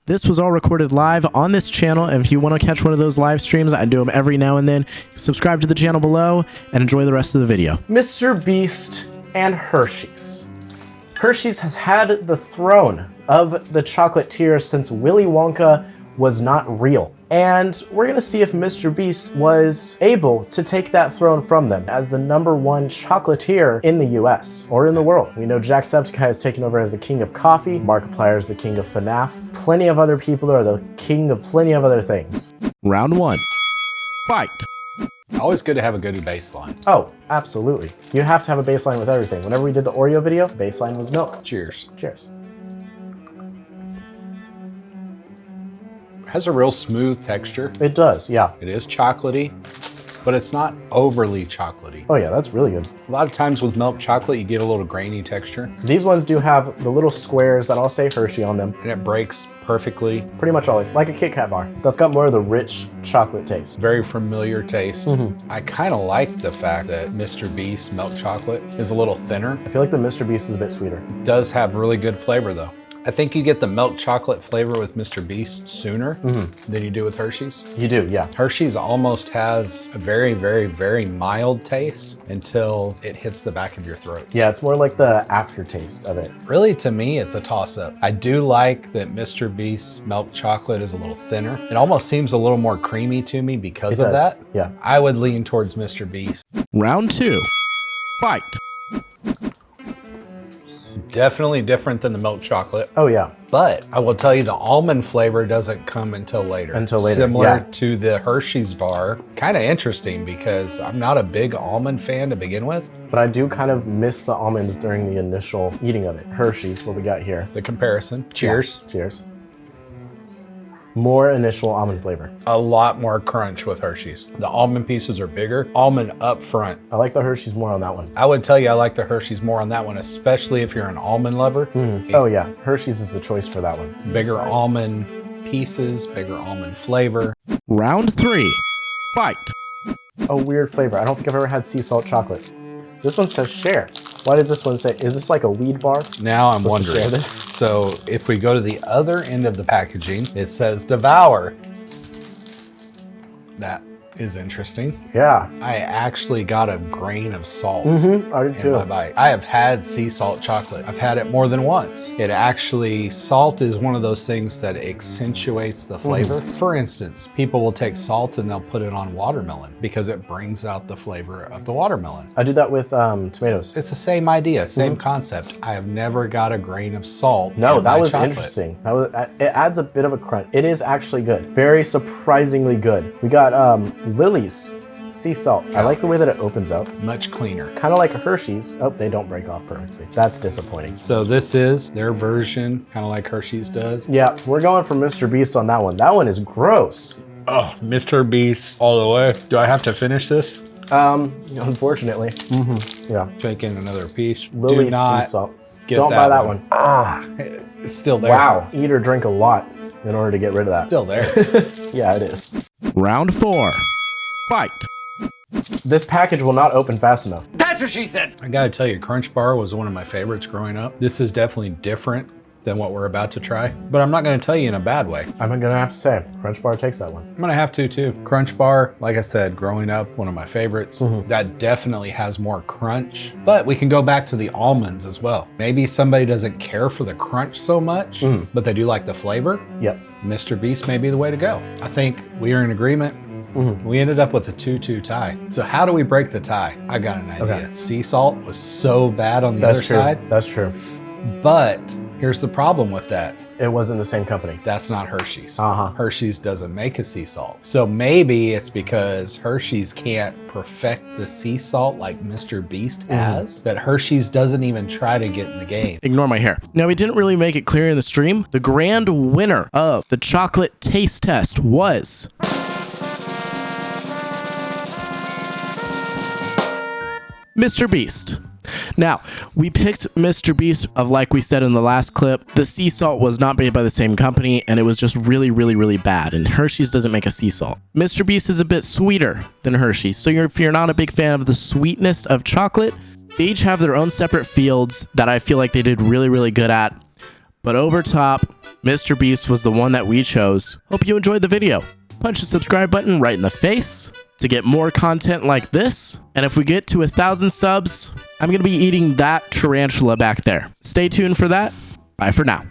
This was all recorded live on this channel, and if you want to catch one of those live streams, I do them every now and then. Subscribe to the channel below and enjoy the rest of the video. Mr. Beast and Hershey's. Hershey's has had the throne of the chocolatier since Willy Wonka was not real. And we're gonna see if Mr. Beast was able to take that throne from them as the #1 chocolatier in the US or in the world. We know Jacksepticeye has taken over as the king of coffee, Markiplier is the king of FNAF, plenty of other people are the king of plenty of other things. Round 1. Fight. Always good to have a good baseline. Oh, absolutely. You have to have a baseline with everything. Whenever we did the Oreo video, baseline was milk. Cheers. So, cheers. Has a real smooth texture. It does, yeah. It is chocolatey, but it's not overly chocolatey. Oh yeah, that's really good. A lot of times with milk chocolate, you get a little grainy texture. These ones do have the little squares that all say Hershey on them. And it breaks perfectly. Pretty much always, like a Kit Kat bar. That's got more of the rich chocolate taste. Very familiar taste. I kind of like the fact that Mr. Beast milk chocolate is a little thinner. I feel like the Mr. Beast is a bit sweeter. It does have really good flavor though. I think you get the milk chocolate flavor with Mr. Beast sooner than you do with Hershey's. You do, yeah. Hershey's almost has a very, very, very mild taste until it hits the back of your throat. Yeah, it's more like the aftertaste of it. Really, to me, it's a toss-up. I do like that Mr. Beast's milk chocolate is a little thinner. It almost seems a little more creamy to me because of that. Yeah. I would lean towards Mr. Beast. Round 2. Fight. Definitely different than the milk chocolate. Oh yeah. But I will tell you the almond flavor doesn't come until later. Until later, Similar yeah. to the Hershey's bar. Kind of interesting because I'm not a big almond fan to begin with. But I do kind of miss the almond during the initial eating of it. Hershey's, what we got here. The comparison. Cheers. Yeah. Cheers. More initial almond flavor. A lot more crunch with Hershey's. The almond pieces are bigger. Almond up front. I like the Hershey's more on that one. I would tell you I like the Hershey's more on that one, especially if you're an almond lover. Oh yeah, Hershey's is the choice for that one. Bigger almond pieces, bigger almond flavor. Round 3. Fight. A weird flavor. I don't think I've ever had sea salt chocolate. This one says share. Why does this one say, is this like a weed bar? Now I'm wondering. Share this? So if we go to the other end of the packaging, it says devour. That is interesting. Yeah. I actually got a grain of salt I did in my too. bite. I have had sea salt chocolate. I've had it more than once. It actually, salt is one of those things that accentuates the flavor. For instance, people will take salt and they'll put it on watermelon because it brings out the flavor of the watermelon. I do that with tomatoes. It's the same idea, same concept. I have never got a grain of salt. No, in that my was chocolate. interesting. That was, it adds a bit of a crunch. It is actually good. Very surprisingly good. We got Lily's sea salt. I like the way that it opens up. Much cleaner. Kind of like a Hershey's. Oh, they don't break off perfectly. That's disappointing. So this is their version, kind of like Hershey's does. Yeah, we're going for Mr. Beast on that one. That one is gross. Oh, Mr. Beast all the way. Do I have to finish this? Unfortunately. Yeah. Take in another piece. Lily's Do not sea salt. get Don't buy that one. It's still there. Wow. Eat or drink a lot in order to get rid of that. Still there. Yeah, it is. Round 4. Fight. This package will not open fast enough. That's what she said. I gotta tell you, Crunch Bar was one of my favorites growing up. This is definitely different than what we're about to try, but I'm not gonna tell you in a bad way. I'm gonna have to say, Crunch Bar takes that one. I'm gonna have to too. Crunch Bar, like I said, growing up, one of my favorites. That definitely has more crunch, but we can go back to the almonds as well. Maybe somebody doesn't care for the crunch so much, but they do like the flavor. Yep. Mr. Beast may be the way to go. I think we are in agreement. We ended up with a 2-2 tie. So how do we break the tie? I got an idea. Okay. Sea salt was so bad on the other side, That's true. but here's the problem with that. It wasn't the same company. That's not Hershey's. Hershey's doesn't make a sea salt. So maybe it's because Hershey's can't perfect the sea salt like Mr. Beast has, that Hershey's doesn't even try to get in the game. Ignore my hair. Now, we didn't really make it clear in the stream. The grand winner of the chocolate taste test was Mr. Beast. Now, we picked Mr. Beast of, like we said in the last clip, the sea salt was not made by the same company, and it was just really, really, really bad, and Hershey's doesn't make a sea salt. Mr. Beast is a bit sweeter than Hershey's, so if you're not a big fan of the sweetness of chocolate, they each have their own separate fields that I feel like they did really, really good at. But over top, Mr. Beast was the one that we chose. Hope you enjoyed the video. Punch the subscribe button right in the face to get more content like this. And if we get to 1,000 subs, I'm going to be eating that tarantula back there. Stay tuned for that. Bye for now.